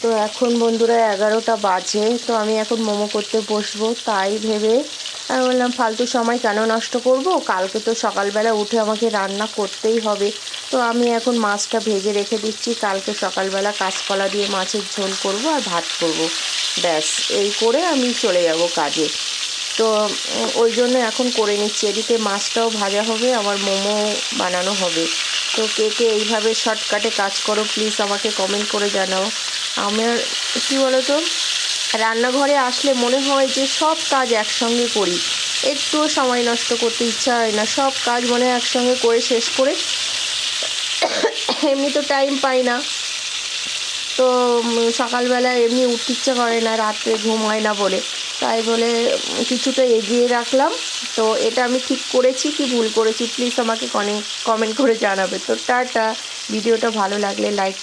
তো এখন বন্ধুরা 11টা বাজে। তো আমি এখন মোমো করতে বসবো, তাই ভেবে আমি বললাম ফালতু সময় কেন নষ্ট করব, কালকে তো সকালবেলা উঠে আমাকে রান্না করতেই হবে। তো আমি এখন মাছটা ভেজে রেখে দিচ্ছি, কালকে সকালবেলা কাঁচকলা দিয়ে মাছের ঝোল করব আর ভাত করব, ব্যাস এই করে আমি চলে যাব কাজে। তো ওই জন্য এখন করে নিচ্ছি, এদিকে মাছটাও ভাজা হবে, আমার মোমো বানানো হবে। তো কে কে এইভাবে শর্টকাটে কাজ করো প্লিজ আমাকে কমেন্ট করে জানাও। আমার কী বলো তো, রান্নাঘরে আসলে মনে হয় যে সব কাজ একসঙ্গে করি, একটুও সময় নষ্ট করতে ইচ্ছা হয় না, সব কাজ মনে হয় একসঙ্গে করে শেষ করে এমনি তো টাইম পাই না। তো সকালবেলা এমনি উঠতে ইচ্ছা করে না, রাত্রে ঘুম হয় না বলে, তাই বলে কিছুটা এগিয়ে রাখলাম। তো এটা আমি ঠিক করেছি কি ভুল করেছি প্লিজ আমাকে কমেন্ট করে জানাবে। তো টাটা, ভিডিওটা ভালো লাগলে লাইক